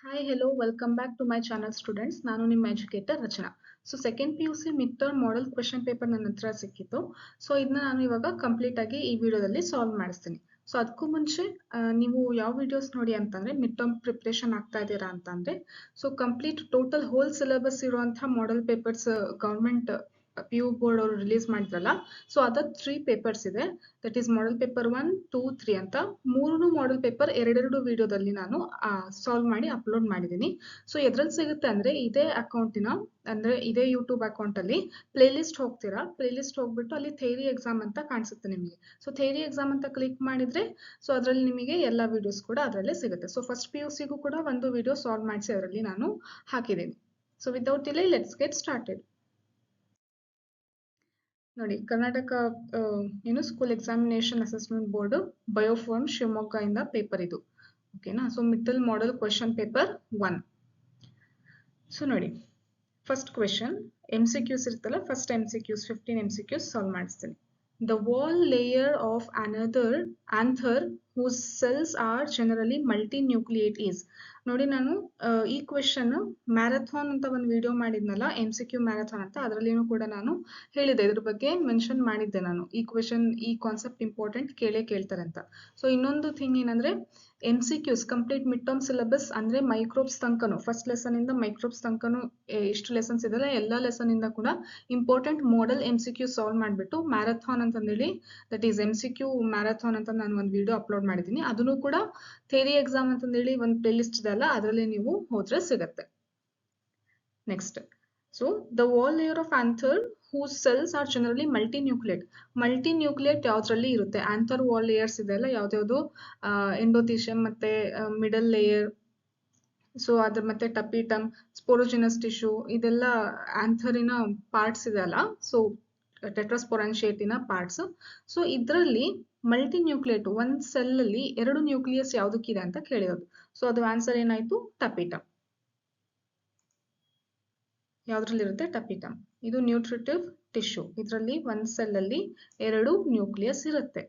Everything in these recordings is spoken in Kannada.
Hi, hello, welcome back to my channel students. ನಾನು ನಿಮ್ಮ educator Rachana. So second P U C mid term model question paper ನನ್ನ ಹತ್ರ ಸಿಕ್ಕಿತ್ತು. ಸೊ ಇದನ್ನ ನಾನು ಇವಾಗ ಕಂಪ್ಲೀಟ್ ಆಗಿ ಈ ವಿಡಿಯೋದಲ್ಲಿ ಸಾಲ್ವ್ ಮಾಡಿಸ್ತೀನಿ. ಸೊ ಅದಕ್ಕೂ ಮುಂಚೆ ನೀವು ಯಾವ ವಿಡಿಯೋಸ್ ನೋಡಿ ಅಂತಂದ್ರೆ ಮಿಡ್ ಟರ್ಮ್ ಪ್ರಿಪ್ರೇಷನ್ ಆಗ್ತಾ ಇದ್ದೀರಾ ಅಂತಂದ್ರೆ so complete total whole syllabus ಇರುವಂತಹ model papers government P U board ಅವರು ರಿಲೀಸ್ ಮಾಡಿದ್ರಲ್ಲ, ಸೊ ಅದ 3 ಪೇಪರ್ಸ್ ಇದೆ. ದಟ್ ಈಸ್ ಮಾಡೆಲ್ ಪೇಪರ್ 1, 2, 3 ಅಂತ ಮೂರು ಮಾಡೆಲ್ ಪೇಪರ್ ಎರಡೆರಡು ವಿಡಿಯೋದಲ್ಲಿ ನಾನು ಸಾಲ್ವ್ ಮಾಡಿ ಅಪ್ಲೋಡ್ ಮಾಡಿದ್ದೀನಿ. ಸೊ ಎದ್ರಲ್ಲಿ ಸಿಗುತ್ತೆ ಅಂದ್ರೆ ಇದೇ ಅಕೌಂಟಿನ ಅಂದ್ರೆ ಇದೇ ಯೂಟ್ಯೂಬ್ ಅಕೌಂಟ್ ಅಲ್ಲಿ ಪ್ಲೇ ಲಿಸ್ಟ್ ಹೋಗ್ತೀರಾ, ಪ್ಲೇ ಲಿಸ್ಟ್ ಹೋಗ್ಬಿಟ್ಟು ಅಲ್ಲಿ ಥಿಯರಿ ಎಕ್ಸಾಮ್ ಅಂತ ಕಾಣಿಸುತ್ತೆ ನಿಮಗೆ. ಸೊ ಥಿಯರಿ ಎಕ್ಸಾಮ್ ಅಂತ ಕ್ಲಿಕ್ ಮಾಡಿದ್ರೆ ಸೊ ಅದರಲ್ಲಿ ನಿಮಗೆ ಎಲ್ಲ ವಿಡಿಯೋಸ್ ಕೂಡ ಅದರಲ್ಲೇ ಸಿಗುತ್ತೆ. ಸೊ ಫಸ್ಟ್ ಪಿ ಯು ಸಿಗೂ ಕೂಡ ಒಂದು ವಿಡಿಯೋ ಸಾಲ್ವ್ ಮಾಡಿಸಿ ಅದರಲ್ಲಿ ನಾನು ಹಾಕಿದ್ದೀನಿ. So without delay let's get started. ನೋಡಿ, Karnataka school examination assessment board ಬಯೋಫಾರ್ಮ್ ಶಿವಮೊಗ್ಗ ಇಂದ ಪೇಪರ್ ಇದು. ಓಕೆನಾ. So middle model question paper 1. So ನೋಡಿ, ಫಸ್ಟ್ ಕ್ವೆಶನ್ MCQs ಇರುತ್ತಲ್ಲ, ಫಸ್ಟ್ MCQs 15 MCQs ಸಾಲ್ವ್ ಮಾಡಿಸ್ತೀನಿ. The wall layer of another anther whose cells are generally multinucleate is. ನೋಡಿ, ನಾನು ಈ ಕ್ವೆಶನ್ ಮ್ಯಾರಥಾನ್ ಅಂತ ಒಂದು ವಿಡಿಯೋ ಮಾಡಿದ್ನಲ್ಲ, MCQ ಮ್ಯಾರಥಾನ್ ಅಂತ, ಅದರಲ್ಲಿನೂ ಕೂಡ ನಾನು ಹೇಳಿದೆ, ಇದ್ರ ಬಗ್ಗೆ ಮೆನ್ಷನ್ ಮಾಡಿದ್ದೆ ನಾನು. ಈ ಕ್ವೆಶನ್, ಈ ಕಾನ್ಸೆಪ್ಟ್ ಇಂಪಾರ್ಟೆಂಟ್, ಕೇಳ್ತಾರೆ ಅಂತ. ಸೊ ಇನ್ನೊಂದು ಥಿಂಗ್ ಏನಂದ್ರೆ MCQs complete mid term syllabus ಅಂದ್ರೆ ಮೈಕ್ರೋಬ್ಸ್ ತನಕನು, ಫಸ್ಟ್ ಲೆಸನ್ ಇಂದ ಮೈಕ್ರೋಬ್ಸ್ ತನಕನು ಎಷ್ಟು ಲೆಸನ್ಸ್ ಇದೆಲ್ಲ ಎಲ್ಲ ಲೆಸನ್ ಇಂದ ಕೂಡ ಇಂಪಾರ್ಟೆಂಟ್ ಮಾಡೆಲ್ MCQ ಸಾಲ್ವ್ ಮಾಡಿಬಿಟ್ಟು ಮ್ಯಾರಥಾನ್ ಅಂತಂದೇಳಿ, ದಟ್ ಈಸ್ MCQ ಮ್ಯಾರಥಾನ್ ಅಂತ ನಾನು ಒಂದು ವಿಡಿಯೋ ಅಪ್ಲೋಡ್ ಮಾಡಿದ್ದೀನಿ. ಅದನ್ನು ಕೂಡ ಥಿಯರಿ ಎಕ್ಸಾಮ್ ಅಂತಂದೇಳಿ ಒಂದು ಪ್ಲೇ ಲಿಸ್ಟ್ ಇದೆ ಅಲ್ಲ, ಅದರಲ್ಲಿ ನೀವು ಹೋದ್ರೆ ಸಿಗತ್ತೆ. Next, so the wall layer of anther whose cells are generally multinucleate. ಮಲ್ಟಿನ್ಯೂಕ್ಲಿಯೇಟ್ ಯಾವ್ದ್ರಲ್ಲಿ ಇರುತ್ತೆ? ಆಂಥರ್ ವಾಲ್ ಲೇಯರ್ಸ್ ಇದೆ ಅಲ್ಲ, ಯಾವ್ದ್ಯಾವ್ದು ಎಂಡೋಥೀಶಿಯಂ ಮತ್ತೆ ಮಿಡಲ್ ಲೇಯರ್, ಸೊ ಅದ್ರ ಮತ್ತೆ ಟಪಿಟಮ್, ಸ್ಪೋರೋಜಿನಸ್ ಟಿಶ್ಯೂ, ಇದೆಲ್ಲ ಆಂಥರಿನ ಪಾರ್ಟ್ಸ್ ಇದೆ ಅಲ್ಲ, ಸೊ ಟೆಟ್ರಾಸ್ಪೊರಾನ್ಶಿಯೇಟಿನ ಪಾರ್ಟ್ಸ್. ಸೊ ಇದರಲ್ಲಿ ಮಲ್ಟಿನ್ಯೂಕ್ಲಿಯೇಟ್ ಒಂದ್ ಸೆಲ್ ಅಲ್ಲಿ 2 ನ್ಯೂಕ್ಲಿಯಸ್ ಯಾವ್ದಕ್ಕಿದೆ ಅಂತ ಕೇಳಿರೋದು. ಸೊ ಅದು ಆನ್ಸರ್ ಏನಾಯ್ತು? ಟಪಿಟಮ್. ಯಾವ್ದ್ರಲ್ಲಿರುತ್ತೆ? ಟಪಿಟಮ್. ಇದು ನ್ಯೂಟ್ರಿಟಿವ್ ಟಿಶ್ಯೂ. ಇದರಲ್ಲಿ ಒಂದ್ ಸೆಲ್ ಅಲ್ಲಿ 2 ನ್ಯೂಕ್ಲಿಯಸ್ ಇರುತ್ತೆ.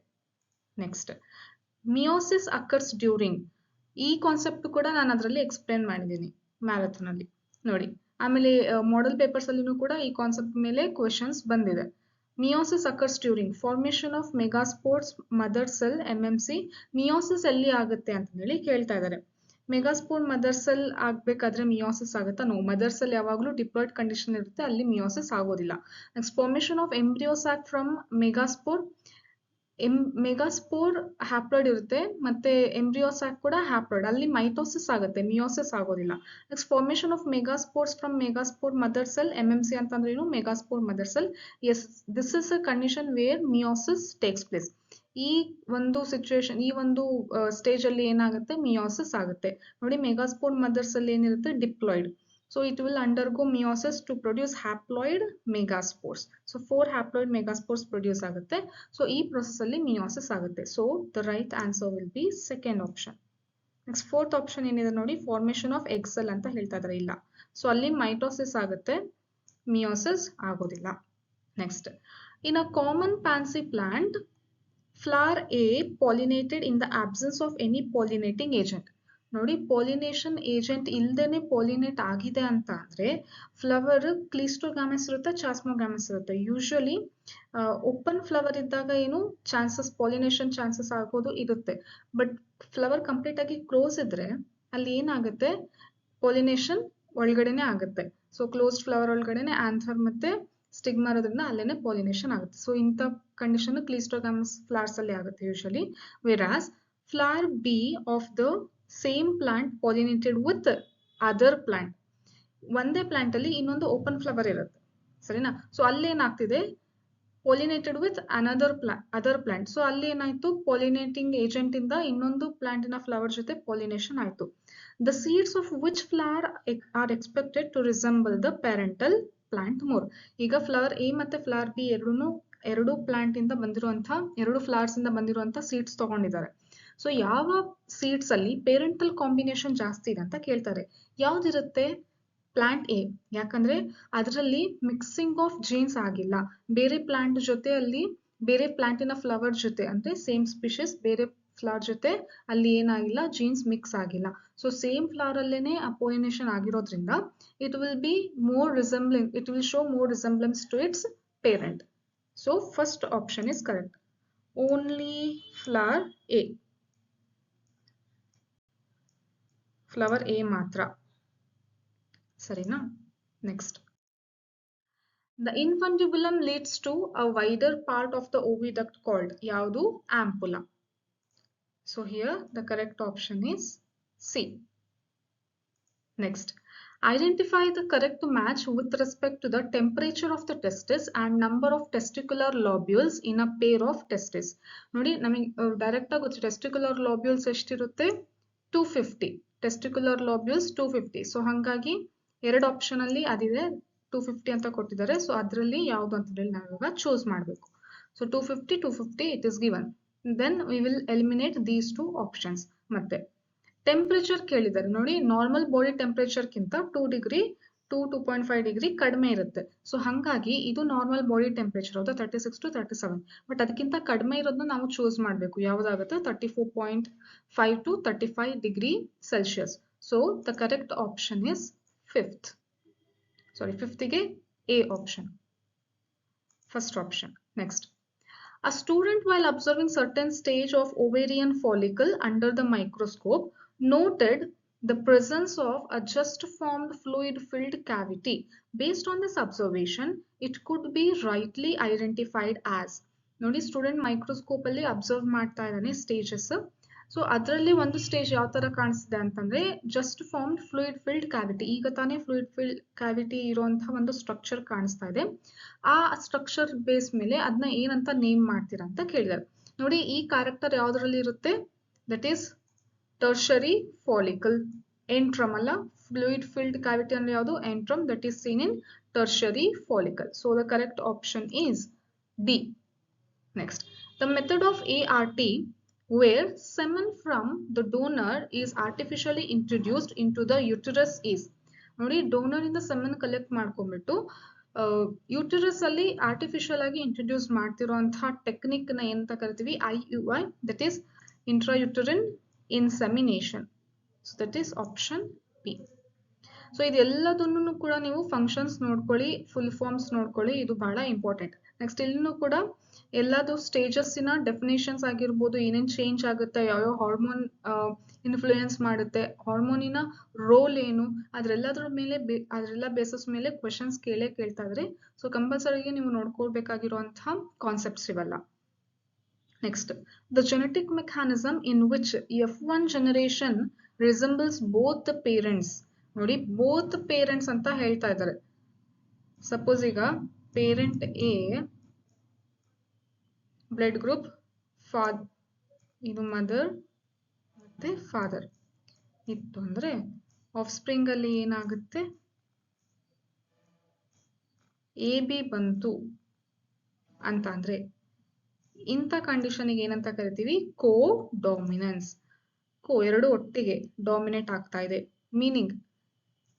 Next, meiosis occurs during. ಈ ಕಾನ್ಸೆಪ್ಟ್ ಕೂಡ ನಾನು ಅದರಲ್ಲಿ ಎಕ್ಸ್ಪ್ಲೇನ್ ಮಾಡಿದ್ದೀನಿ ಮ್ಯಾರಥಾನ್ ಅಲ್ಲಿ, ನೋಡಿ. ಆಮೇಲೆ ಮಾಡೆಲ್ ಪೇಪರ್ಸ್ ಅಲ್ಲಿನೂ ಕೂಡ ಈ ಕಾನ್ಸೆಪ್ಟ್ ಮೇಲೆ ಕ್ವೆಶನ್ಸ್ ಬಂದಿದೆ. Meiosis occurs during formation of megaspores mother cell MMC. Meiosis ಎಲ್ಲಿ ಆಗುತ್ತೆ ಅಂತ ಹೇಳಿ ಕೇಳ್ತಾ ಇದ್ದಾರೆ. ಮೆಗಾಸ್ಪೋರ್ ಮದರ್ ಸೆಲ್ ಆಗ್ಬೇಕಾದ್ರೆ ಮಿಯೋಸಿಸ್ ಆಗುತ್ತಾ? ನೋ. ಮದರ್ ಸೆಲ್ ಯಾವಾಗಲೂ ಡಿಪ್ಲಾಯ್ಡ್ ಕಂಡೀಷನ್ ಇರುತ್ತೆ, ಅಲ್ಲಿ ಮಿಯೋಸಿಸ್ ಆಗೋದಿಲ್ಲ. Next, formation of embryo sac from megaspore. Megaspore haploid ಇರುತ್ತೆ, ಮತ್ತೆ ಎಂಬ್ರಿಯೋಸಾಕ್ ಕೂಡ ಹ್ಯಾಪ್ಲಾಯ್ಡ್, ಅಲ್ಲಿ ಮೈಟೋಸಿಸ್ ಆಗುತ್ತೆ, ಮಿಯೋಸಿಸ್ ಆಗೋದಿಲ್ಲ. Next, formation of megaspores from megaspore mother cell MMC ಅಂತಂದ್ರೆ ಏನು? Megaspore mother cell. Yes, this is a condition where meiosis takes place. ಈ ಒಂದು ಸಿಚುವೇಶನ್, ಈ ಒಂದು ಸ್ಟೇಜ್ ಅಲ್ಲಿ ಏನಾಗುತ್ತೆ? ಮಿಯೋಸಿಸ್ ಆಗುತ್ತೆ. ನೋಡಿ, ಮೆಗಾಸ್ಪೋರ್ ಮದರ್ ಸೆಲ್ ಏನಿರುತ್ತೆ? Diploid. So it will undergo meiosis to produce haploid megaspores. So 4 haploid megaspores produce ಆಗುತ್ತೆ. So ಈ process ಅಲ್ಲಿ meiosis ಆಗುತ್ತೆ. So the right answer will be second option. Next, fourth option ಏನಿದೆ ನೋಡಿ, formation of egg cell ಅಂತ ಹೇಳ್ತಾ ಇದ್ದಾರೆ. ಇಲ್ಲ. So ಅಲ್ಲಿ mitosis ಆಗುತ್ತೆ, meiosis ಆಗೋದಿಲ್ಲ. Next, in a common pansy plant, flower A pollinated in the absence of any pollinating agent. ನೋಡಿ, ಪಾಲಿನೇಷನ್ ಏಜೆಂಟ್ ಇಲ್ದೇನೆ ಪಾಲಿನೇಟ್ ಆಗಿದೆ ಅಂತ ಅಂದ್ರೆ ಫ್ಲವರ್ ಕ್ಲಿಸ್ಟೋಗ್ಯಾಮಸ್ ಇರುತ್ತೆ, ಚಾಸ್ಮೋಗ್ಯಾಮಸ್ ಇರುತ್ತೆ. ಯೂಶುವಲಿ ಓಪನ್ ಫ್ಲವರ್ ಇದ್ದಾಗ ಏನು ಚಾನ್ಸಸ್, ಪಾಲಿನೇಷನ್ ಚಾನ್ಸಸ್ ಆಗೋದು ಇರುತ್ತೆ. ಬಟ್ ಫ್ಲವರ್ ಕಂಪ್ಲೀಟ್ ಆಗಿ ಕ್ಲೋಸ್ ಇದ್ರೆ ಅಲ್ಲಿ ಏನಾಗುತ್ತೆ? ಪಾಲಿನೇಷನ್ ಒಳಗಡೆನೆ ಆಗುತ್ತೆ. ಸೊ ಕ್ಲೋಸ್ಡ್ ಫ್ಲವರ್ ಒಳಗಡೆನೆ ಆಂಥರ್ ಮತ್ತೆ ಸ್ಟಿಗ್ಮಾ ಇರೋದ್ರಿಂದ ಅಲ್ಲೇನೆ ಪಾಲಿನೇಷನ್ ಆಗುತ್ತೆ. ಸೊ ಇಂಥ ಕಂಡೀಷನ್ ಕ್ಲಿಸ್ಟೋಗ್ಯಾಮಸ್ ಫ್ಲವರ್ಸ್ ಅಲ್ಲಿ ಆಗುತ್ತೆ usually. Whereas flower B of the same plant pollinated with other plant. ಒಂದೇ ಪ್ಲಾಂಟ್ ಅಲ್ಲಿ ಇನ್ನೊಂದು ಓಪನ್ ಫ್ಲವರ್ ಇರುತ್ತೆ, ಸರಿನಾ? ಸೊ ಅಲ್ಲಿ ಏನಾಗ್ತಿದೆ? Pollinated with other plant. So ಅಲ್ಲಿ ಏನಾಯ್ತು? ಪಾಲಿನೇಟಿಂಗ್ ಏಜೆಂಟ್ ಇಂದ ಇನ್ನೊಂದು ಪ್ಲಾಂಟಿನ ಫ್ಲವರ್ ಜೊತೆ ಪಾಲಿನೇಷನ್ ಆಯ್ತು. The seeds of which flower are expected to resemble the parental plant more. ಈಗ ಫ್ಲವರ್ ಎ ಮತ್ತೆ ಫ್ಲವರ್ ಬಿ ಎರಡು ಪ್ಲಾಂಟ್ ಇಂದ ಬಂದಿರುವಂತಹ, 2 ಫ್ಲವರ್ಸ್ ಇಂದ ಬಂದಿರುವಂತಹ ಸೀಡ್ಸ್ ತಗೊಂಡಿದ್ದಾರೆ. ಸೊ ಯಾವ ಸೀಡ್ಸ್ ಅಲ್ಲಿ ಪೇರೆಂಟಲ್ ಕಾಂಬಿನೇಷನ್ ಜಾಸ್ತಿ ಇದೆ ಅಂತ ಕೇಳ್ತಾರೆ. ಯಾವ್ದಿರುತ್ತೆ? Plant A. ಯಾಕಂದ್ರೆ ಅದರಲ್ಲಿ ಮಿಕ್ಸಿಂಗ್ ಆಫ್ ಜೀನ್ಸ್ ಆಗಿಲ್ಲ. ಬೇರೆ ಪ್ಲಾಂಟ್ ಜೊತೆ ಅಲ್ಲಿ ಬೇರೆ ಪ್ಲಾಂಟಿನ ಫ್ಲವರ್ ಜೊತೆ ಅಂದ್ರೆ ಸೇಮ್ ಸ್ಪೀಷೀಸ್ ಬೇರೆ ಫ್ಲವರ್ ಜೊತೆ ಅಲ್ಲಿ ಏನಾಗಿಲ್ಲ ಜೀನ್ಸ್ ಮಿಕ್ಸ್ ಆಗಿಲ್ಲ. ಸೊ ಸೇಮ್ ಫ್ಲವರ್ ಅಲ್ಲೇನೆ ಆ ಪೋಲಿನೇಷನ್ ಆಗಿರೋದ್ರಿಂದ it will be more resembling, it will show more resemblance to its parent. So first option is correct. Only flower A. Flower A ಮಾತ್ರ. ಸರಿನಾ? Next. The infundibulum leads to a wider part of the oviduct called ಯಾವುದು? Ampulla. So here the correct option is C. Next, identify the correct match with respect to the temperature of the testis and number of testicular lobules in a pair of testes. ನೋಡಿ ನಮಗೆ ಡೈರೆಕ್ಟ್ ಆಗಿ ಗೊತ್ತು testicular lobules ಎಷ್ಟಿರುತ್ತೆ? 250. testicular lobules 250. ಸೊ ಹಾಗಾಗಿ ಎರಡು ಆಪ್ಷನ್ ಅಲ್ಲಿ ಅದಿದೆ 250 ಅಂತ ಕೊಟ್ಟಿದ್ದಾರೆ. ಸೊ ಅದರಲ್ಲಿ ಯಾವುದು ಅಂತ ಹೇಳಿ ನಾವು ಇವಾಗ ಚೂಸ್ ಮಾಡಬೇಕು. So 250 it is given. Then we will eliminate these two options. ಮತ್ತೆ ಟೆಂಪರೇಚರ್ ಕೇಳಿದ್ದಾರೆ ನೋಡಿ, ನಾರ್ಮಲ್ ಬಾಡಿ ಟೆಂಪರೇಚರ್ಗಿಂತ 2 ಡಿಗ್ರಿ 2.5 ಡಿಗ್ರಿ ಕಡಿಮೆ ಇರುತ್ತೆ. ಸೊ ಹಾಗಾಗಿ ಇದು ನಾರ್ಮಲ್ ಬಾಡಿ ಟೆಂಪರೇಚರ್ ಹೌದಾ 36 to 37. ಬಟ್ ಅದಕ್ಕಿಂತ ಕಡಿಮೆ ಇರೋದನ್ನ ನಾವು ಚೂಸ್ ಮಾಡಬೇಕು. ಯಾವುದಾಗುತ್ತೆ? 34.5 to 35 degree Celsius. So the correct option is fifth. Sorry, ಫಿಫ್ತ್ಗೆ A option, first option. Next, a student while observing certain stage of ovarian follicle under the microscope noted the presence of a just formed fluid filled cavity. Based on this observation, it could be rightly identified as. ನೋಡಿ, ಸ್ಟೂಡೆಂಟ್ ಮೈಕ್ರೋಸ್ಕೋಪ್ ಅಲ್ಲಿ ಅಬ್ಸರ್ವ್ ಮಾಡ್ತಾ ಇದ್ದಾನೆ ಸ್ಟೇಜಸ್. ಸೊ ಅದರಲ್ಲಿ ಒಂದು ಸ್ಟೇಜ್ ಯಾವ ತರ ಕಾಣಿಸ್ತಿದೆ ಅಂತಂದ್ರೆ just formed fluid filled cavity. ಈಗ ತಾನೇ ಫ್ಲೂಯಿಡ್ ಫಿಲ್ಡ್ ಕ್ಯಾವಿಟಿ ಇರುವಂತಹ ಒಂದು ಸ್ಟ್ರಕ್ಚರ್ ಕಾಣಿಸ್ತಾ ಇದೆ. ಆ ಸ್ಟ್ರಕ್ಚರ್ ಬೇಸ್ ಮೇಲೆ ಅದನ್ನ ಏನಂತ ನೇಮ್ ಮಾಡ್ತೀರಾ ಅಂತ ಕೇಳಿದ್ದಾರೆ. ನೋಡಿ, ಈ ಕ್ಯಾರೆಕ್ಟರ್ ಯಾವ್ದ್ರಲ್ಲಿ ಇರುತ್ತೆ? That is tertiary follicle. Antrum ಅಲ್ಲ, ಫ್ಲೂಯಿಡ್ ಫಿಲ್ಡ್ ಕ್ಯಾವಿಟಿ ಅಂದ್ರೆ ಯಾವುದು? Antrum. That is seen in tertiary follicle. So the correct option is D. Next, the method of ART where semen from the donor is artificially introduced into the uterus is. ನೋಡಿ, ಡೋನರ್ ಇಂದ ಸೆಮೆನ್ ಕಲೆಕ್ಟ್ ಮಾಡ್ಕೊಂಡ್ಬಿಟ್ಟು ಯೂಟರಸ್ ಅಲ್ಲಿ ಆರ್ಟಿಫಿಷಿಯಲ್ ಆಗಿ ಇಂಟ್ರೊಡ್ಯೂಸ್ ಮಾಡ್ತಿರುವಂತಹ ಟೆಕ್ನಿಕ್ ನ ಏನಂತ ಕರಿತೀವಿ? IUI, that is intrauterine insemination. So that is option B. So ಇದೆಲ್ಲದನ್ನು ಕೂಡ ನೀವು ಫಂಕ್ಷನ್ಸ್ ನೋಡ್ಕೊಳ್ಳಿ, ಫುಲ್ ಫಾರ್ಮ್ಸ್ ನೋಡ್ಕೊಳ್ಳಿ, ಇದು ಬಹಳ ಇಂಪಾರ್ಟೆಂಟ್. ನೆಕ್ಸ್ಟ್, ಇಲ್ಲಿನೂ ಕೂಡ ಎಲ್ಲದು ಸ್ಟೇಜಸ್ಸಿನ ಡೆಫಿನೇಷನ್ಸ್ ಆಗಿರ್ಬೋದು, ಏನೇನು ಚೇಂಜ್ ಆಗುತ್ತೆ, ಯಾವ್ಯಾವ ಹಾರ್ಮೋನ್ ಇನ್ಫ್ಲೂಯೆನ್ಸ್ ಮಾಡುತ್ತೆ, ಹಾರ್ಮೋನಿನ ರೋಲ್ ಏನು, ಅದರೆಲ್ಲ ಬೇಸಸ್ ಮೇಲೆ ಕ್ವೆಶನ್ಸ್ ಕೇಳ್ತಾ ಇದ್ರೆ. ಸೊ ಕಂಪಲ್ಸರಿಗೆ ನೀವು ನೋಡ್ಕೊಳ್ಬೇಕಾಗಿರುವಂತಹ ಕಾನ್ಸೆಪ್ಟ್ಸ್ ಇವೆಲ್ಲ. Next, the genetic mechanism in which F1 generation resembles both the parents. ನೋಡಿ, both parents ಅಂತ ಹೇಳ್ತಾ ಇದ್ದಾರೆ. ಸಪೋಸ್ ಈಗ ಪೇರೆಂಟ್ ಎ ಬ್ಲಡ್ ಗ್ರೂಪ್ ಇದು ಮದರ್ ಮತ್ತೆ ಫಾದರ್ ಇತ್ತು ಅಂದ್ರೆ ಆಫ್ ಸ್ಪ್ರಿಂಗ್ ಅಲ್ಲಿ ಏನಾಗುತ್ತೆ? AB ಬಂತು ಅಂತ ಅಂದ್ರೆ ಇಂಥ ಕಂಡೀಷನ್ಗೆ ಏನಂತ ಕರಿತೀವಿ? ಕೋ ಡಾಮಿನೆನ್ಸ್. ಎರಡು ಒಟ್ಟಿಗೆ ಡಾಮಿನೇಟ್ ಆಗ್ತಾ ಇದೆ. ಮೀನಿಂಗ್,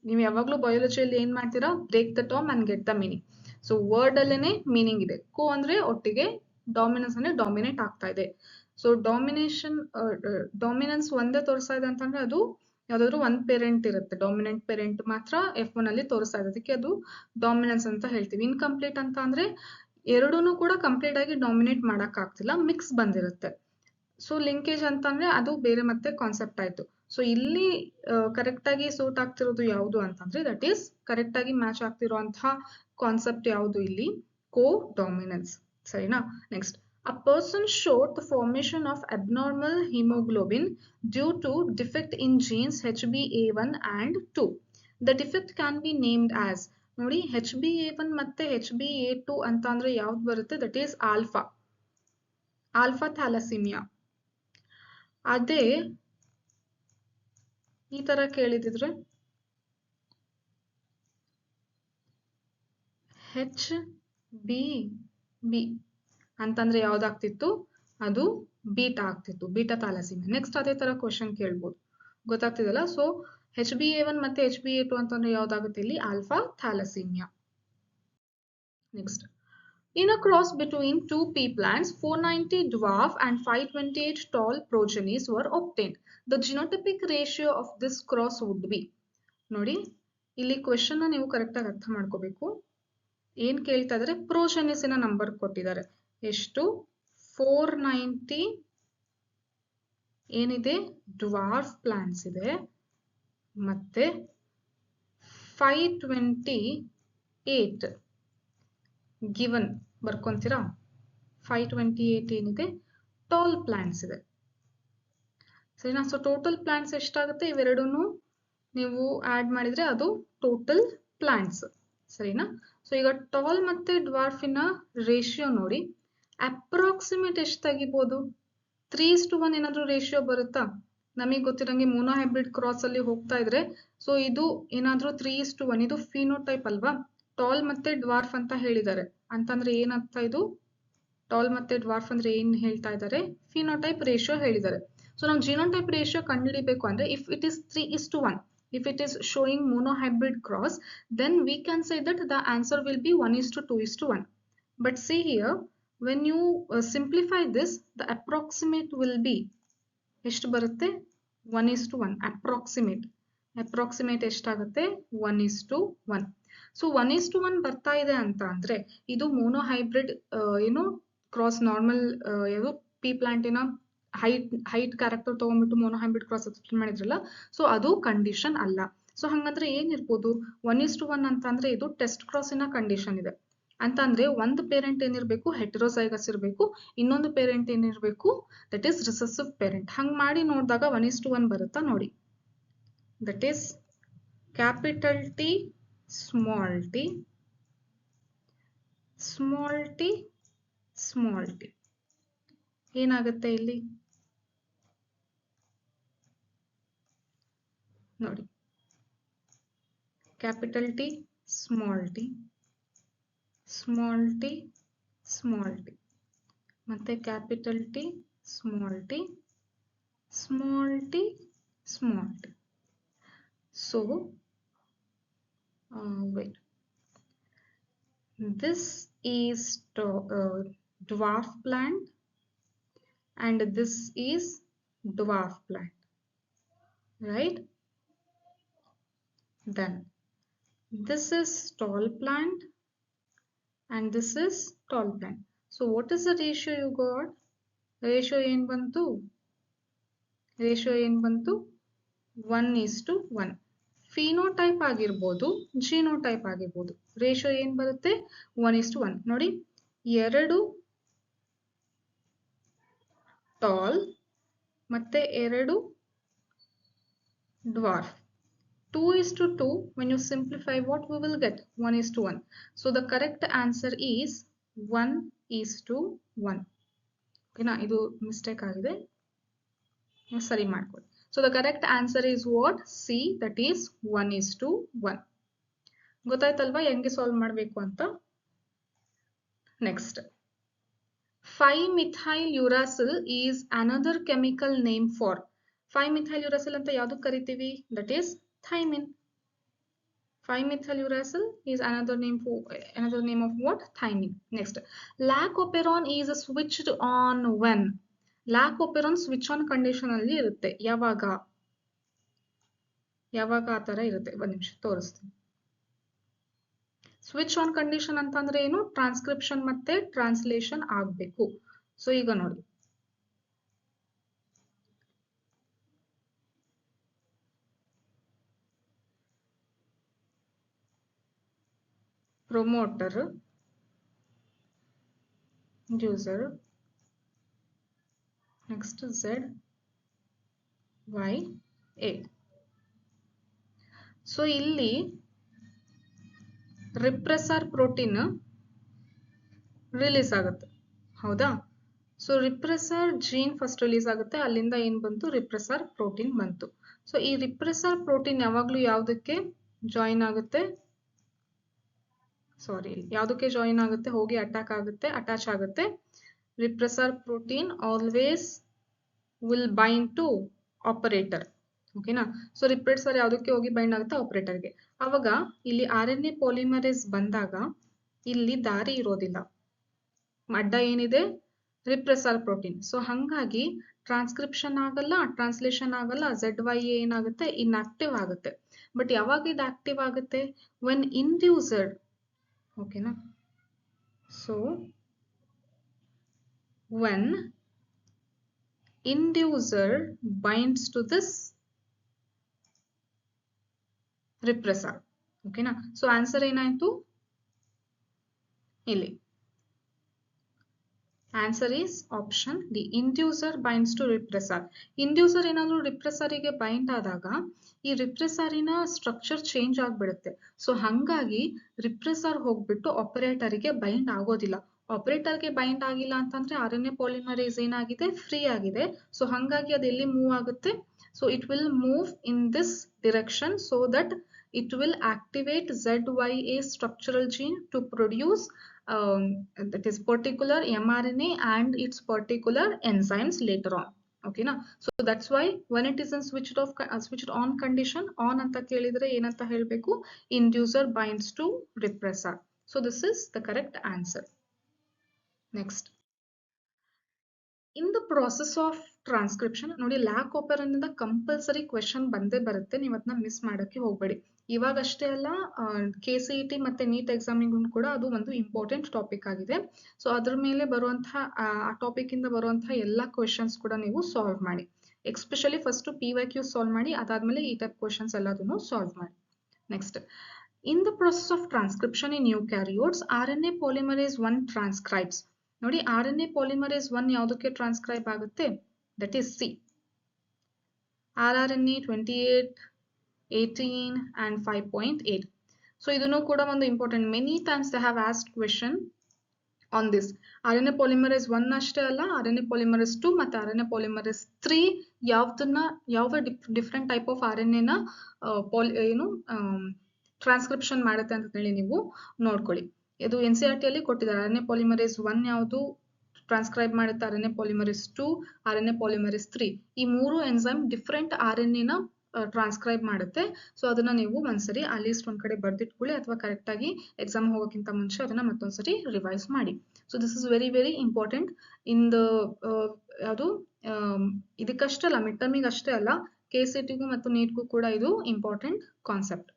ನೀವು ಯಾವಾಗ್ಲೂ ಬಯಾಲಜಿಯಲ್ಲಿ ಏನ್ ಮಾಡ್ತೀರಾ? Break the term and get the meaning. So word ಅಲ್ಲೇನೆ ಮೀನಿಂಗ್ ಇದೆ. ಕೋ ಅಂದ್ರೆ ಒಟ್ಟಿಗೆ, ಡಾಮಿನೆನ್ಸ್ ಅಂದ್ರೆ ಡಾಮಿನೇಟ್ ಆಗ್ತಾ ಇದೆ. ಸೊ ಡಾಮಿನೆನ್ಸ್ ಒಂದೇ ತೋರಿಸ್ತಾ ಇದೆ ಅಂತಂದ್ರೆ ಅದು ಯಾವ್ದಾದ್ರು ಒಂದ್ ಪೇರೆಂಟ್ ಇರುತ್ತೆ, ಡಾಮಿನೆಂಟ್ ಪೇರೆಂಟ್ ಮಾತ್ರ F1 ಅಲ್ಲಿ ತೋರಿಸ್ತಾ ಇದೆ, ಅದಕ್ಕೆ ಅದು ಡಾಮಿನೆನ್ಸ್ ಅಂತ ಹೇಳ್ತೀವಿ. ಇನ್ಕಂಪ್ಲೀಟ್ ಅಂತ ಅಂದ್ರೆ ಎರಡೂನು ಕೂಡ ಕಂಪ್ಲೀಟ್ ಆಗಿ ಡಾಮಿನೇಟ್ ಮಾಡಕ್ ಆಗ್ತಿಲ್ಲ, ಮಿಕ್ಸ್ ಬಂದಿರುತ್ತೆ. ಸೊ ಲಿಂಕೇಜ್ ಅಂತಂದ್ರೆ ಅದು ಬೇರೆ ಮತ್ತೆ ಕಾನ್ಸೆಪ್ಟ್ ಆಯ್ತು. ಸೊ ಇಲ್ಲಿ ಕರೆಕ್ಟ್ ಆಗಿ ಸೂಟ್ ಆಗ್ತಿರೋದು ಯಾವುದು ಅಂತಂದ್ರೆ ದಟ್ ಈಸ್ ಕರೆಕ್ಟ್ ಆಗಿ ಮ್ಯಾಚ್ ಆಗ್ತಿರುವಂತಹ ಕಾನ್ಸೆಪ್ಟ್ ಯಾವುದು ಇಲ್ಲಿ? ಕೋ ಡಾಮಿನೆನ್ಸ್. ಸರಿನಾ? Next, a person showed the formation of abnormal hemoglobin due to defect in genes HbA1 and 2. The defect can be named as. ನೋಡಿ, HbA1 ಮತ್ತೆ HbA2 ಅಂತ ಅಂದ್ರೆ ಯಾವ್ದು ಬರುತ್ತೆ? That is alpha thalassaemia. ಅದೇ ಈ ತರ ಕೇಳಿದಿದ್ರೆ HbB ಅಂತಂದ್ರೆ ಯಾವ್ದಾಗ್ತಿತ್ತು? ಅದು ಬೀಟಾ ಆಗ್ತಿತ್ತು, ಬೀಟಾ ಥ್ಯಾಲಸೀಮಿಯಾ. ನೆಕ್ಸ್ಟ್ ಅದೇ ತರ ಕ್ವಶನ್ ಕೇಳ್ಬೋದು, ಗೊತ್ತಾಗ್ತಿದಲ್ಲ? ಸೊ HbA1 ಮತ್ತೆ HbA2 ಅಂತಂದ್ರೆ ಯಾವ್ದಾಗುತ್ತೆ ಇಲ್ಲಿ? Alpha thalassaemia. Next, In a cross between two pea plants, 490 dwarf and 528 tall progenies were obtained. The genotypic ratio of this cross would be. ನೋಡಿ ಇಲ್ಲಿ ಕ್ವೆಶ್ಚನ್ ನೀವು ಕರೆಕ್ಟ್ ಆಗಿ ಅರ್ಥ ಮಾಡ್ಕೋಬೇಕು. ಏನ್ ಕೇಳ್ತಾ ಇದ್ದಾರೆ, ಪ್ರೋಜೆನಿಸಿನ ನಂಬರ್ ಕೊಟ್ಟಿದ್ದಾರೆ. ಎಷ್ಟು? 490 ಏನಿದೆ ಡ್ವಾರ್ಫ್ ಪ್ಲಾಂಟ್ಸ್ ಇದೆ, ಮತ್ತೆ 528 ಗಿವನ್ ಬರ್ಕೊಂತೀರಾ, 528 ಏನಿದೆ ಟಾಲ್ ಪ್ಲಾಂಟ್ಸ್ ಇದೆ, ಸರಿನಾ? ಸೊ ಟೋಟಲ್ ಪ್ಲಾಂಟ್ಸ್ ಎಷ್ಟಾಗುತ್ತೆ, ಇವೆರಡೂ ನೀವು ಆಡ್ ಮಾಡಿದ್ರೆ ಅದು ಟೋಟಲ್ ಪ್ಲಾಂಟ್ಸ್, ಸರಿನಾ? ಸೊ ಈಗ ಟಾಲ್ ಮತ್ತೆ ಡ್ವಾರ್ಫಿನ ರೇಷಿಯೋ ನೋಡಿ, ಅಪ್ರಾಕ್ಸಿಮೇಟ್ ಎಷ್ಟು ತೆಗಿಬಹುದು? 3:1 ಏನಾದ್ರೂ ರೇಷಿಯೋ ಬರುತ್ತಾ? ನಮಗೆ ಗೊತ್ತಿರಂಗೆ ಮೋನೋ ಹೈಬ್ರಿಡ್ ಕ್ರಾಸ್ ಅಲ್ಲಿ ಹೋಗ್ತಾ ಇದ್ರೆ, ಸೊ ಇದು ಏನಾದ್ರೂ 3:1, ಇದು ಫಿನೋಟೈಪ್ ಅಲ್ವಾ? ಟಾಲ್ ಮತ್ತೆ ಡ್ವಾರ್ಫ್ ಅಂತ ಹೇಳಿದ್ದಾರೆ ಅಂತಂದ್ರೆ ಏನರ್ಥ ಇದು? ಟಾಲ್ ಮತ್ತೆ ಡ್ವಾರ್ಫ್ ಅಂದ್ರೆ ಏನ್ ಹೇಳ್ತಾ ಇದ್ದಾರೆ? ಫಿನೋಟೈಪ್ ರೇಷಿಯೋ ಹೇಳಿದ್ದಾರೆ. ಸೊ ನಾವು ಜಿನೋಟೈಪ್ ರೇಷಿಯೋ ಕಂಡುಹಿಡಿಬೇಕು ಅಂದ್ರೆ, if it is 3:1, if it is showing monohybrid cross, then we can say that the answer will be 1:2:1. But see here, when you simplify this, the approximate will be ಎಷ್ಟು ಬರುತ್ತೆ? 1:1 approximate ಎಷ್ಟಾಗುತ್ತೆ? 1:1. ಸೊ 1:1 ಬರ್ತಾ ಇದೆ ಅಂತ ಅಂದ್ರೆ ಇದು ಮೋನೋಹೈಬ್ರಿಡ್ ಏನು ಕ್ರಾಸ್, ನಾರ್ಮಲ್ ಏನು ಪಿ ಪ್ಲಾಂಟಿನ ಹೈಟ್ ಕ್ಯಾರೆಕ್ಟರ್ ತಗೊಂಡ್ಬಿಟ್ಟು ಮೋನೋಹೈಬ್ರಿಡ್ ಕ್ರಾಸ್ ಎಕ್ಸ್ಪ್ಲೇನ್ ಮಾಡಿದ್ರಲ್ಲ, ಸೊ ಅದು ಕಂಡೀಷನ್ ಅಲ್ಲ. ಸೊ ಹಂಗಂದ್ರೆ ಏನಿರ್ಬೋದು? 1:1 ಅಂತ ಅಂದ್ರೆ ಇದು ಟೆಸ್ಟ್ ಕ್ರಾಸಿನ ಕಂಡೀಷನ್ ಇದೆ ಅಂತ ಅಂದ್ರೆ, ಒಂದು ಪೇರೆಂಟ್ ಏನಿರ್ಬೇಕು, ಹೆಟೆರೋಸೈಗಸ್ ಇರಬೇಕು, ಇನ್ನೊಂದು ಪೇರೆಂಟ್ ಏನಿರ್ಬೇಕು, ದಟ್ ಈಸ್ ರಿಸೆಸಿವ್ ಪೇರೆಂಟ್. ಹಂಗ್ ಮಾಡಿ ನೋಡಿದಾಗ 1:1 ಬರುತ್ತಾ ನೋಡಿ. That is capital T small t small t small t ಏನಾಗುತ್ತೆ ಇಲ್ಲಿ ನೋಡಿ, capital T small t small t small t ಮತ್ತೆ capital T small t small t small t. So wait, this is dwarf plant and this is dwarf plant, right? Then this is tall plant and this is tall plant. So what is the ratio you got? Ratio ಏನು ಬಂತು? Ratio ಏನು ಬಂತು? 1:1. ಫಿನೋಟೈಪ್ ಆಗಿರ್ಬೋದು, ಜಿನೋಟೈಪ್ ಆಗಿರ್ಬೋದು, ರೇಷಿಯೋ ಏನ್ ಬರುತ್ತೆ? 1:1. ನೋಡಿ, 2 ಟಾಲ್ ಮತ್ತೆ 2 dwarf. 2:2, when you simplify, what we will get? 1:1. So the correct answer is 1:1. ಓಕೆನಾ? ಇದು ಮಿಸ್ಟೇಕ್ ಆಗಿದೆ, ಸರಿ ಮಾಡ್ಕೊಳ್ಳಿ. So the correct answer is what? C, that is 1:1. ಗೊತ್ತಾಯ್ತಲ್ವಾ ಹೆಂಗೆ ಸಾಲ್ವ್ ಮಾಡಬೇಕು ಅಂತ? Next, 5-methyl uracil is another chemical name for. 5-methyl uracil ಅಂತ ಯಾವ್ದಕ್ಕೆ ಕರಿತೀವಿ? That is thymine. 5-methyl uracil is another name of what? Thymine. Next, lacoperon is switched on when? Lac operon switch on condition ಅಲ್ಲಿ ಇರುತ್ತೆ. ಯಾವಾಗ ಆ ತರ ಇರುತ್ತೆ? ಒಂದ್ ನಿಮಿಷ ತೋರಿಸ್ತೀನಿ. ಸ್ವಿಚ್ ಆನ್ ಕಂಡೀಷನ್ ಅಂತಂದ್ರೆ ಏನು? ಟ್ರಾನ್ಸ್ಕ್ರಿಪ್ಷನ್ ಮತ್ತೆ ಟ್ರಾನ್ಸ್ಲೇಷನ್ ಆಗ್ಬೇಕು. ಸೊ ಈಗ ನೋಡಿ, promoter, user, next Z, Y, A. So ಇಲ್ಲಿ ರಿಪ್ರೆಸರ್ ಪ್ರೋಟೀನ್ ರಿಲೀಸ್ ಆಗುತ್ತೆ, ಹೌದಾ? So regressor gene first release ಆಗುತ್ತೆ, ಅಲ್ಲಿಂದ ಏನ್ ಬಂತು? ರಿಪ್ರೆಸರ್ ಪ್ರೋಟೀನ್ ಬಂತು. ಸೊ ಈ ರಿಪ್ರೆಸರ್ ಪ್ರೋಟೀನ್ ಯಾವಾಗ್ಲೂ ಯಾವ್ದಕ್ಕೆ ಜಾಯಿನ್ ಆಗುತ್ತೆ? ಸಾರಿ, ಯಾವ್ದಕ್ಕೆ ಜಾಯಿನ್ ಆಗುತ್ತೆ? ಹೋಗಿ ಅಟ್ಯಾಚ್ ಆಗುತ್ತೆ. Repressor protein always will bind to operator. ಓಕೆನಾ? ಸೊ ರಿಪ್ರೆಸರ್ ಯಾವ್ದಕ್ಕೆ ಹೋಗಿ ಬೈಂಡ್ ಆಗುತ್ತೆ? ಆಪರೇಟರ್ಗೆ. ಅವಾಗ ಇಲ್ಲಿ RNA ಪಾಲಿಮರೇಸ್ ಬಂದಾಗ ಇಲ್ಲಿ ದಾರಿ ಇರೋದಿಲ್ಲ. ಅಡ್ಡ ಏನಿದೆ ರಿಪ್ರೆಸರ್ ಪ್ರೋಟೀನ್. ಸೊ ಹಂಗಾಗಿ ಟ್ರಾನ್ಸ್ಕ್ರಿಪ್ಷನ್ ಆಗಲ್ಲ, ಟ್ರಾನ್ಸ್ಲೇಷನ್ ಆಗಲ್ಲ, ZYA ಏನಾಗುತ್ತೆ ಇನ್ಆಕ್ಟಿವ್ ಆಗುತ್ತೆ. ಬಟ್ ಯಾವಾಗ ಇದು ಆಕ್ಟಿವ್ ಆಗುತ್ತೆ? When inducer. ಓಕೆನಾ? So when inducer binds to this repressor. ಓಕೆನಾ? ಸೊ ಆನ್ಸರ್ ಏನಾಯ್ತು ಇಲ್ಲಿ? Answer is option D, inducer binds to repressor. Inducer ಏನಾದ್ರು ರಿಪ್ರೆಸರಿಗೆ ಬೈಂಡ್ ಆದಾಗ ಈ ರಿಪ್ರೆಸರಿನ ಸ್ಟ್ರಕ್ಚರ್ ಚೇಂಜ್ ಆಗಿಬಿಡುತ್ತೆ. ಸೊ ಹಂಗಾಗಿ ರಿಪ್ರೆಸರ್ ಹೋಗ್ಬಿಟ್ಟು ಆಪರೇಟರಿಗೆ ಬೈಂಡ್ ಆಗೋದಿಲ್ಲ. ಆಪರೇಟರ್ಗೆ ಬೈಂಡ್ ಆಗಿಲ್ಲ ಅಂತಂದ್ರೆ RNA ಪಾಲಿಮರೇಸ್ ಏನಾಗಿದೆ ಫ್ರೀ ಆಗಿದೆ. ಸೊ ಹಂಗಾಗಿ ಅದು ಎಲ್ಲಿ ಮೂವ್ ಆಗುತ್ತೆ? So it will move in this direction so that it will activate ZYA structural gene to produce that is particular mRNA and its particular enzymes later on. Okay na? So that's why when it is in switched on condition, on anta kelidre enanta helbeku, inducer binds to repressor. So this is the correct answer. Next, in the process of transcription ನೋಡಿ, ಲ್ಯಾಕ್ ಆಪರೆಂಡ್ ಕಂಪಲ್ಸರಿ ಕ್ವೆಶನ್ ಬಂದೇ ಬರುತ್ತೆ. ನೀವು ಅದನ್ನ ಮಿಸ್ ಮಾಡಕ್ಕೆ ಹೋಗ್ಬೇಡಿ. ಇವಾಗಷ್ಟೇ ಅಲ್ಲ, KCET ಮತ್ತೆ ನೀಟ್ ಎಕ್ಸಾಮಿಗೂ ಕೂಡ ಅದು ಒಂದು ಇಂಪಾರ್ಟೆಂಟ್ ಟಾಪಿಕ್ ಆಗಿದೆ. ಸೊ ಅದ್ರ ಮೇಲೆ ಬರುವಂತಹ ಆ ಟಾಪಿಕ್ ಇಂದ ಬರುವಂತಹ ಎಲ್ಲ ಕ್ವೆಶನ್ಸ್ ಕೂಡ ನೀವು ಸಾಲ್ವ್ ಮಾಡಿ. ಎಸ್ಪೆಷಲಿ ಫಸ್ಟ್ PYQ ಸಾಲ್ವ್ ಮಾಡಿ, ಅದಾದ್ಮೇಲೆ ಈ ಟೈಪ್ ಕ್ವೆಶನ್ಸ್ ಎಲ್ಲದನ್ನು ಸಾಲ್ವ್ ಮಾಡಿ. Next, in the process of transcription in eukaryotes RNA polymerase 1 transcribes. ನೋಡಿ, RNA ಪಾಲಿಮರೇಸ್ 1 ಯಾವುದಕ್ಕೆ ಟ್ರಾನ್ಸ್ಕ್ರೈಬ್ ಆಗುತ್ತೆ? That is C. rRNA 28, 18 and 5.8. So idunu kuda ಒಂದು important. Many times they have asked question on this. RNA polymerase 1 ಅಷ್ಟೇ ಅಲ್ಲ, RNA polymerase 2 ಮತ್ತೆ RNA polymerase 3 ಯಾವ different type of RNA ನ ಟ್ರಾನ್ಸ್ಕ್ರಿಪ್ಷನ್ ಮಾಡುತ್ತೆ ಅಂತ ಹೇಳಿ ನೀವು ನೋಡ್ಕೊಳ್ಳಿ. ಇದು NCERT ಅಲ್ಲಿ ಕೊಟ್ಟಿದ್ದಾರೆ. RNA polymerase 1 ಯಾವುದು ಟ್ರಾನ್ಸ್ಕ್ರೈಬ್ ಮಾಡುತ್ತೆ, RNA polymerase 2, RNA polymerase 3. ಈ ಮೂರು ಎನ್ಸೈಮ್ ಡಿಫ್ರೆಂಟ್ RNA ನ ಟ್ರಾನ್ಸ್ಕ್ರೈಬ್ ಮಾಡುತ್ತೆ. ಸೊ ಅದನ್ನ ನೀವು ಒಂದ್ಸರಿ ಆ ಲಿಸ್ಟ್ ಒಂದ್ ಕಡೆ ಬರ್ದಿಟ್ಕೊಳ್ಳಿ, ಅಥವಾ ಕರೆಕ್ಟ್ ಆಗಿ ಎಕ್ಸಾಮ್ ಹೋಗೋಕ್ಕಿಂತ ಮುಂಚೆ ಅದನ್ನ ಮತ್ತೊಂದ್ಸರಿ ರಿವೈಸ್ ಮಾಡಿ. So this is very very important in the ಯಾವುದು ಇದಕ್ಕಷ್ಟೇ ಅಲ್ಲ, ಮಿಡ್ ಟರ್ಮಿಗೆ ಅಷ್ಟೇ ಅಲ್ಲ, KCETಗೂ ಮತ್ತು ನೀಟ್ಗೂ ಕೂಡ ಇದು important concept.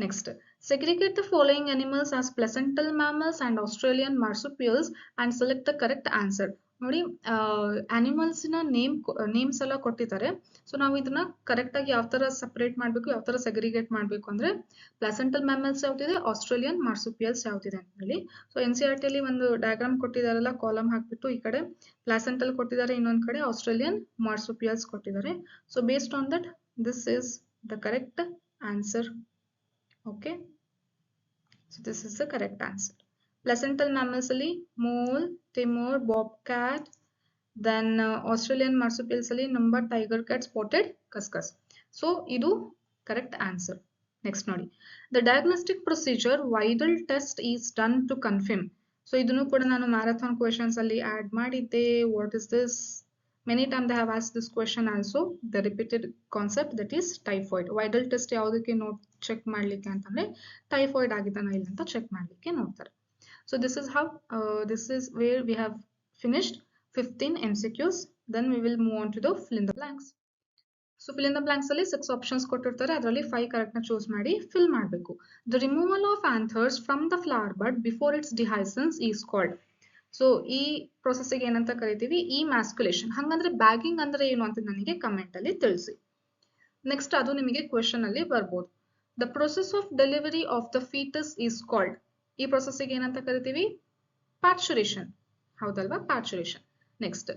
Next, segregate the following animals as placental mammals and Australian marsupials and select the correct answer. ನೋಡಿ, ಅನಿಮಲ್ಸ್ ನ ನೇಮ್ಸ್ ಎಲ್ಲ ಕೊಟ್ಟಿದ್ದಾರೆ. ಸೊ ನಾವು ಇದನ್ನ ಕರೆಕ್ಟ್ ಆಗಿ ಯಾವ ತರ ಸಪರೇಟ್ ಮಾಡಬೇಕು, ಯಾವ ತರ ಸೆಗ್ರಿಗೇಟ್ ಮಾಡಬೇಕು ಅಂದ್ರೆ, ಪ್ಲಾಸೆಂಟಲ್ ಮ್ಯಾಮಲ್ಸ್ ಯಾವ್ದಿದೆ, ಆಸ್ಟ್ರೇಲಿಯನ್ ಮಾರ್ಸುಪಿಯಲ್ಸ್ ಯಾವ್ದಿದೆ ಅಂತ ಹೇಳಿ. ಸೊ NCERT ಅಲ್ಲಿ ಒಂದು ಡಯಾಗ್ರಾಮ್ ಕೊಟ್ಟಿದಾರಲ್ಲ, ಕಾಲಮ್ ಹಾಕ್ಬಿಟ್ಟು ಈ ಕಡೆ ಪ್ಲಾಸೆಂಟಲ್ ಕೊಟ್ಟಿದ್ದಾರೆ, ಇನ್ನೊಂದ್ ಕಡೆ ಆಸ್ಟ್ರೇಲಿಯನ್ ಮಾರ್ಸುಪಿಯಲ್ಸ್ ಕೊಟ್ಟಿದ್ದಾರೆ. So based on that this is the correct answer. Okay, so this is the correct answer. Placental mammals alli mole, timor, bobcat, then Australian marsupials alli number, tiger cat, spotted cuscus. So idu correct answer. Next nodi, the diagnostic procedure Widal test is done to confirm. So idunu kuda nanu marathon questions alli add madidde. What is this? Many times they have asked this question also, the repeated concept, that is typhoid. Widal test ಯಾವುದಕ್ಕೆ ನೋಟ್ ಚೆಕ್ ಮಾಡ್ಲಿಕ್ಕೆ ಅಂತಂದ್ರೆ ಟೈಫಾಯ್ಡ್ ಆಗಿದ್ದಾನ ಇಲ್ಲ ಅಂತ ಚೆಕ್ ಮಾಡ್ಲಿಕ್ಕೆ ನೋಡ್ತಾರೆ. So this is how this is where we have finished 15 MCQs. Then we will move on to the fill in the blanks. So fill in the blanks ಅಲ್ಲಿ 6 options ಕೊಟ್ಟಿರ್ತಾರೆ, ಅದರಲ್ಲಿ 5 correct ನ choose ಮಾಡಿ fill ಮಾಡಬೇಕು. The removal of anthers from the flower bud before its dehiscence is called. So ಈ ಪ್ರೊಸೆಸ್ಗೆ ಏನಂತ ಕರಿತೀವಿ? ಇಮ್ಯಾಸ್ಕ್ಯುಲೇಷನ್. ಹಂಗಂದ್ರೆ ಬ್ಯಾಗಿಂಗ್ ಅಂದ್ರೆ ಏನು ಅಂತ ನನಗೆ ಕಮೆಂಟ್ ಅಲ್ಲಿ ತಿಳಿಸಿ. ನೆಕ್ಸ್ಟ್, ಅದು ನಿಮಗೆ ಕ್ವೆಶನ್ ಅಲ್ಲಿ ಬರ್ಬೋದು. The process of delivery of the foetus is called. ಈ ಪ್ರೊಸೆಸ್ಗೆ ಏನಂತ ಕರಿತೀವಿ? ಪ್ಯಾಚುರೇಷನ್. ಹೌದಲ್ವಾ? Parturition. Next,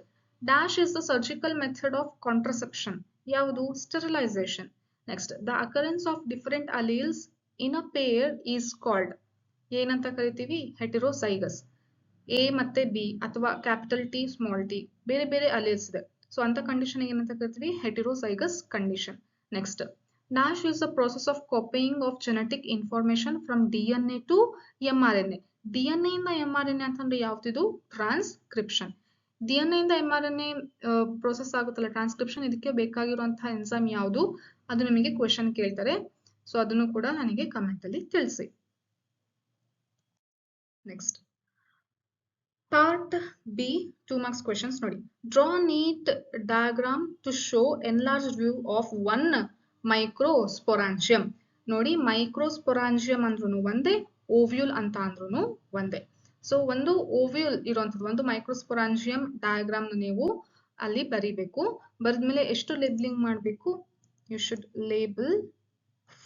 dash is the surgical method of contraception. ಯಾವುದು? Sterilisation. Next, the occurrence of different alleles in a pair is called. ಏನಂತ ಕರಿತೀವಿ? ಹೆಟೆರೋಸೈಗಸ್. A ಮತ್ತೆ B ಅಥವಾ ಕ್ಯಾಪಿಟಲ್ T ಸ್ಮಾಲ್ t ಬೇರೆ ಬೇರೆ ಅಲೀಲ್ಸ್ ಇದೆ. ಸೊ ಅಂತ ಕಂಡೀಷನ್ ಏನಂತ ಕರಿತೀವಿ? Heterozygous condition. Next, dash is the process of copying of genetic information from DNA to mRNA. DNA ಇಂದ mRNA ಅಂತಂದ್ರೆ ಯಾವ್ದಿದು? ಟ್ರಾನ್ಸ್ಕ್ರಿಪ್ಷನ್. DNA ಇಂದ mRNA ಪ್ರೊಸೆಸ್ ಆಗುತ್ತಲ್ಲ ಟ್ರಾನ್ಸ್ಕ್ರಿಪ್ಷನ್, ಇದಕ್ಕೆ ಬೇಕಾಗಿರುವಂತಹ ಎನ್ಸೈಮ್ ಯಾವುದು? ಅದು ನಿಮಗೆ ಕ್ವೆಶನ್ ಕೇಳ್ತಾರೆ. ಸೊ ಅದನ್ನು ಕೂಡ ನನಗೆ ಕಮೆಂಟ್ ಅಲ್ಲಿ ತಿಳಿಸಿ. Next, Part B 2 marks questions ನೋಡಿ. Draw a neat diagram to show enlarged view of one microsporangium. ನೋಡಿ ಮೈಕ್ರೋಸ್ಪೊರಾಂಜಿಯಂ ಅಂದ್ರೂ ಒಂದೇ, ಓವ್ಯೂಲ್ ಅಂತ ಅಂದ್ರೂ ಒಂದೇ. ಸೊ ಒಂದು ಓವ್ಯೂಲ್ ಇರುವಂಥದ್ದು ಒಂದು ಮೈಕ್ರೋಸ್ಪೊರಾಂಜಿಯಂ ಡಯಾಗ್ರಾಮ್ ನೀವು ಅಲ್ಲಿ ಬರಿಬೇಕು. ಬರೆದ್ಮೇಲೆ ಎಷ್ಟು ಲೇಬಲಿಂಗ್ ಮಾಡಬೇಕು? You should label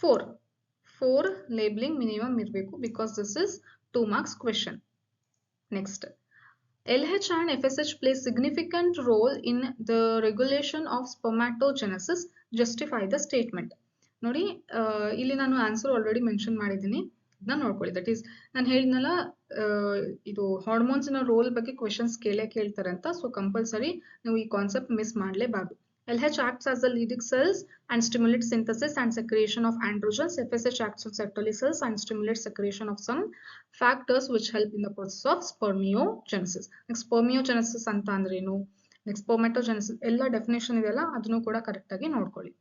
4 labelling minimum ಇರಬೇಕು, because this is 2 marks question. Next, LH and FSH play significant role in the regulation of spermatogenesis. Justify the statement. ನೋಡಿ ಇಲ್ಲಿ ನಾನು ಆನ್ಸರ್ ಆಲ್ರೆಡಿ ಮೆನ್ಷನ್ ಮಾಡಿದ್ದೀನಿ, ಇದನ್ನ ನೋಡ್ಕೊಳ್ಳಿ. ದಟ್ ಈಸ್ ನಾನು ಹೇಳಿದ್ನಲ್ಲ ಇದು ಹಾರ್ಮೋನ್ಸ್ನ ರೋಲ್ ಬಗ್ಗೆ ಕ್ವೆಶನ್ಸ್ ಕೇಳ್ತಾರೆ ಅಂತ. ಸೊ ಕಂಪಲ್ಸರಿ ನೀವು ಈ ಕಾನ್ಸೆಪ್ಟ್ ಮಿಸ್ ಮಾಡಲೇಬಾರ್ದು. LH acts as the leading cells and stimulates synthesis and secretion of androgens. FSH acts on Sertoli cells and stimulates secretion of some factors which help in the process of spermiogenesis. Next, spermiogenesis anta andrenu, next spermatogenesis ella definition idella adunu kuda correct agi nodkolli.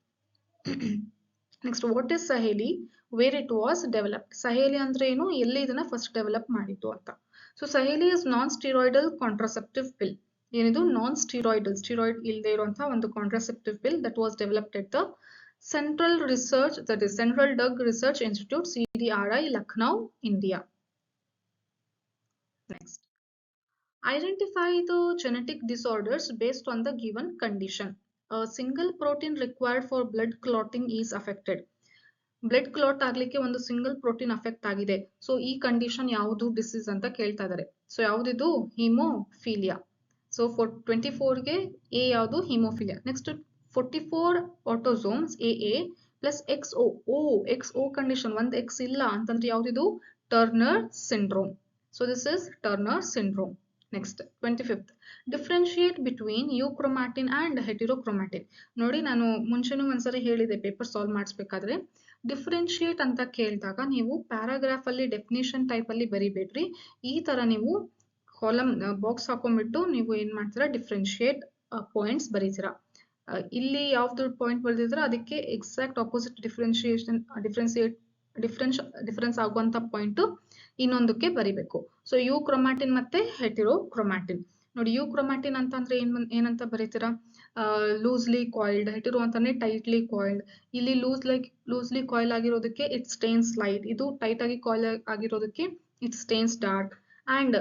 Next, what is Saheli? Where it was developed. Saheli andre enu, elli idana first develop madittu anta. So Saheli is non-steroidal contraceptive pill. ಏನಿದು ನಾನ್ ಸ್ಟಿರಾಯ್ಡಲ್, ಸ್ಟಿರಾಯ್ಡ್ ಇಲ್ಲದೆ ಇರುವಂತಹ ಒಂದು contraceptive pill that was developed at the central research, that is central drug research institute, CDRI, Lucknow, India. Next, identify the genetic disorders based on the given condition. A single protein required for blood clotting is affected. Blood clot ಆಗ್ಲಿಕ್ಕೆ ಒಂದು ಸಿಂಗಲ್ ಪ್ರೋಟೀನ್ ಅಫೆಕ್ಟ್ ಆಗಿದೆ. ಸೊ ಈ ಕಂಡೀಷನ್ ಯಾವುದು ಡಿಸೀಸ್ ಅಂತ ಕೇಳ್ತಾ ಇದ್ದಾರೆ. ಸೊ ಯಾವ್ದಿದು? ಹಿಮೋಫೀಲಿಯಾ. ಸೊ 24ಗೆ ಎ ಯಾವುದು? Haemophilia. Next 44 autosomes AA plus XO. XO condition, ಒಂದು X ಇಲ್ಲ ಅಂತಂದ್ರೆ ಯಾವ್ದಿದು? Turner syndrome. So this is Turner syndrome. Next 25th, differentiate between euchromatin and heterochromatin. ನೋಡಿ ನಾನು ಮುಂಚೆನೂ ಒಂದ್ಸರಿ ಹೇಳಿದೆ ಪೇಪರ್ ಸಾಲ್ವ್ ಮಾಡಿಸ್ಬೇಕಾದ್ರೆ, ಡಿಫ್ರೆನ್ಶಿಯೇಟ್ ಅಂತ ಕೇಳಿದಾಗ ನೀವು ಪ್ಯಾರಾಗ್ರಾಫ್ ಅಲ್ಲಿ ಡೆಫಿನೇಷನ್ ಟೈಪ್ ಅಲ್ಲಿ ಬರಿಬೇಡ್ರಿ. ಈ ತರ ನೀವು ಕಾಲಮ್ ಬಾಕ್ಸ್ ಹಾಕೊಂಡ್ಬಿಟ್ಟು ನೀವು ಏನ್ ಮಾಡ್ತೀರಾ? ಡಿಫ್ರೆನ್ಶಿಯೇಟ್ ಪಾಯಿಂಟ್ಸ್ ಬರೀತೀರಾ. ಇಲ್ಲಿ ಯಾವ್ದು ಪಾಯಿಂಟ್ ಬರೆದಿದ್ರೆ ಅದಕ್ಕೆ ಎಕ್ಸಾಕ್ಟ್ ಆಪೋಸಿಟ್ ಡಿಫ್ರೆನ್ಸ್ ಆಗುವಂತ ಪಾಯಿಂಟ್ ಇನ್ನೊಂದಕ್ಕೆ ಬರಿಬೇಕು. ಸೊ ಯು ಕ್ರೊಮ್ಯಾಟಿನ್ ಮತ್ತೆ ಹೆಟಿರೋ ಕ್ರೊಮ್ಯಾಟಿನ್. ನೋಡಿ ಯು ಕ್ರೊಮ್ಯಾಟಿನ್ ಅಂತಂದ್ರೆ ಏನಂತ ಬರೀತೀರಾ? ಲೂಸ್ಲಿ ಕಾಯಿಲ್ಡ್, ಹೆಟಿರೋ ಅಂತಾನೆ ಟೈಟ್ಲಿ ಕಾಯಿಲ್ಡ್. ಇಲ್ಲಿ ಲೂಸ್ಲಿ ಕಾಯಿಲ್ ಆಗಿರೋದಕ್ಕೆ ಇಟ್ ಸ್ಟೇನ್ಸ್ ಲೈಟ್, ಇದು ಟೈಟ್ ಆಗಿ ಕಾಯಿಲ್ ಆಗಿರೋದಕ್ಕೆ it stains dark. And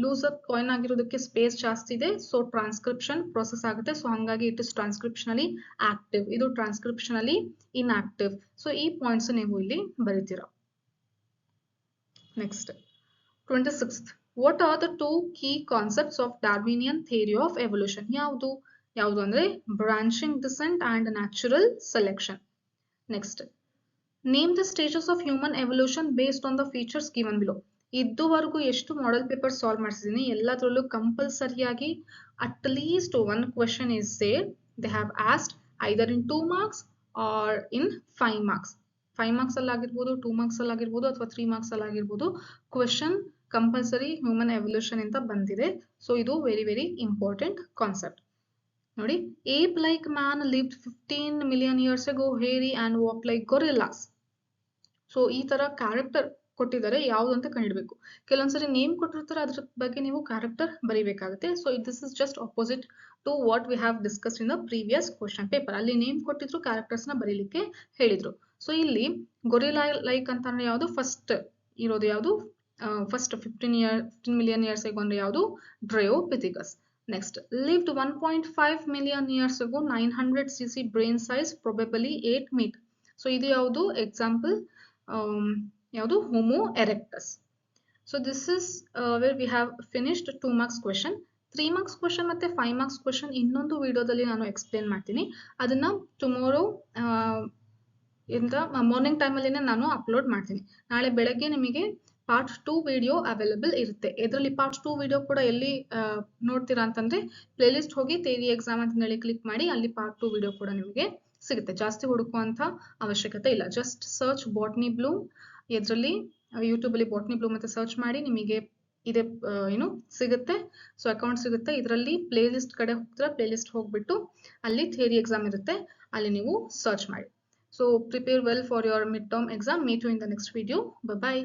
loose up coil ಆಗಿರೋದಕ್ಕೆ ಸ್ಪೇಸ್ ಜಾಸ್ತಿ ಇದೆ, ಸೊ ಟ್ರಾನ್ಸ್ಕ್ರಿಪ್ಷನ್ ಪ್ರೊಸೆಸ್ ಆಗುತ್ತೆ. ಸೊ ಹಂಗಾಗಿ ಇಟ್ ಇಸ್ ಟ್ರಾನ್ಸ್ಕ್ರಿಪ್ಷನಲಿ ಆಕ್ಟಿವ್, ಇದು ಟ್ರಾನ್ಸ್ಕ್ರಿಪ್ಷನಲಿ ಇನ್ಆಕ್ಟಿವ್. ಸೊ ಈ ಪಾಯಿಂಟ್ಸ್ ನೀವು ಇಲ್ಲಿ ಬರೀತೀರಾ. Next 26th, what are the 2 key concepts of Darwinian theory of evolution? ಯಾವುದು ಅಂದ್ರೆ branching descent and natural selection. Next, name the stages of human evolution based on the features given below. ಇದುವರೆಗೂ ಎಷ್ಟು ಮಾಡೆಲ್ ಪೇಪರ್ ಸಾಲ್ವ್ ಮಾಡಿಸಿದೀನಿ ಎಲ್ಲದರಲ್ಲೂ ಕಂಪಲ್ಸರಿಯಾಗಿ at least 1 question is there. They have asked either in 2 marks or in 5 marks. 5 marks ಅಲ್ಲಿ ಆಗಿರ್ಬೋದು, 2 marks ಅಲ್ಲಿ ಆಗಿರ್ಬೋದು, ಅಥವಾ 3 marks ಅಲ್ಲಿ ಆಗಿರ್ಬೋದು. ಕ್ವೆಶನ್ ಕಂಪಲ್ಸರಿ ಹ್ಯೂಮನ್ ಎವಲ್ಯೂಷನ್ ಅಂತ ಬಂದಿದೆ. ಸೊ ಇದು ವೆರಿ ವೆರಿ ಇಂಪಾರ್ಟೆಂಟ್ ಕಾನ್ಸೆಪ್ಟ್. ನೋಡಿ, app like man lived 15 million years ago, hairy and walked like gorillas. So ಈ ತರ ಕ್ಯಾರೆಕ್ಟರ್ ಕೊಟ್ಟಿದ್ದಾರೆ, ಯಾವ್ದು ಅಂತ ಕಂಡಿಡ್ಬೇಕು. ಕೆಲವೊಂದ್ಸರಿ ನೇಮ್ ಕೊಟ್ಟಿರ್ತಾರೆ, ಅದ್ರ ಬಗ್ಗೆ ನೀವು ಕ್ಯಾರೆಕ್ಟರ್ ಬರೀಬೇಕಾಗುತ್ತೆ. So this is just opposite to what we have discussed in the previous question paper. ಅಲ್ಲಿ ನೇಮ್ ಕೊಟ್ಟಿದ್ರು, ಕ್ಯಾರೆಕ್ಟರ್ಸ್ ನ ಬರೀಲಿಕ್ಕೆ ಹೇಳಿದ್ರು. ಸೊ ಇಲ್ಲಿ ಗೊರಿಲ್ಲಾ ಲೈಕ್ ಅಂತಂದ್ರೆ ಯಾವುದು? ಫಸ್ಟ್ ಇರೋದು ಯಾವುದು? ಫಸ್ಟ್ 15 million years ago ಅಂದ್ರೆ ಯಾವುದು? Dryopithecus. Next, lived 1.5 million years ago, 900 cc brain size, probably 8 meat. So ಇದು ಯಾವುದು? ಎಕ್ಸಾಂಪಲ್ ಯಾವುದು? Homo erectus. So this is where we have finished 2 marks question. 3 marks question ಮತ್ತೆ 5 marks ಕ್ವೆಶನ್ ಇನ್ನೊಂದು ವಿಡಿಯೋದಲ್ಲಿ ನಾನು ಎಕ್ಸ್ಪ್ಲೇನ್ ಮಾಡ್ತೀನಿ. ಅದನ್ನ ಟುಮಾರೋ ಇಂದ ಮಾರ್ನಿಂಗ್ ಟೈಮಲ್ಲಿನೇ ನಾನು ಅಪ್ಲೋಡ್ ಮಾಡ್ತೀನಿ. ನಾಳೆ ಬೆಳಗ್ಗೆ ನಿಮಗೆ ಪಾರ್ಟ್ 2 ವಿಡಿಯೋ ಅವೈಲೇಬಲ್ ಇರುತ್ತೆ. ಇದರಲ್ಲಿ ಪಾರ್ಟ್ 2 ವಿಡಿಯೋ ಕೂಡ ಎಲ್ಲಿ ನೋಡ್ತೀರಾ ಅಂತಂದ್ರೆ ಪ್ಲೇಲಿಸ್ಟ್ ಹೋಗಿ ಥಿಯರಿ ಎಕ್ಸಾಮ್ ಅಂತ ಹೇಳಿ ಕ್ಲಿಕ್ ಮಾಡಿ, ಅಲ್ಲಿ ಪಾರ್ಟ್ 2 ವಿಡಿಯೋ ಕೂಡ ನಿಮಗೆ ಸಿಗುತ್ತೆ. ಜಾಸ್ತಿ ಹುಡುಕುವಂತ ಅವಶ್ಯಕತೆ ಇಲ್ಲ. ಜಸ್ಟ್ ಸರ್ಚ್ ಬಾಟ್ನಿ ಬ್ಲೂಮ್, ಇದರಲ್ಲಿ ಯೂಟ್ಯೂಬ್ ಅಲ್ಲಿ ಬಾಟ್ನಿ ಬ್ಲೂಮ್ ಅಂತ ಸರ್ಚ್ ಮಾಡಿ, ನಿಮಗೆ ಇದೆ ಸಿಗುತ್ತೆ. ಸೊ ಅಕೌಂಟ್ ಸಿಗುತ್ತೆ. ಇದರಲ್ಲಿ ಪ್ಲೇ ಲಿಸ್ಟ್ ಕಡೆ ಹೋಗ್ತೀರಾ, ಪ್ಲೇ ಲಿಸ್ಟ್ ಹೋಗ್ಬಿಟ್ಟು ಅಲ್ಲಿ ಥಿಯರಿ ಎಕ್ಸಾಮ್ ಇರುತ್ತೆ, ಅಲ್ಲಿ ನೀವು ಸರ್ಚ್ ಮಾಡಿ. So prepare well for your mid term exam. Meet you in the next video. By.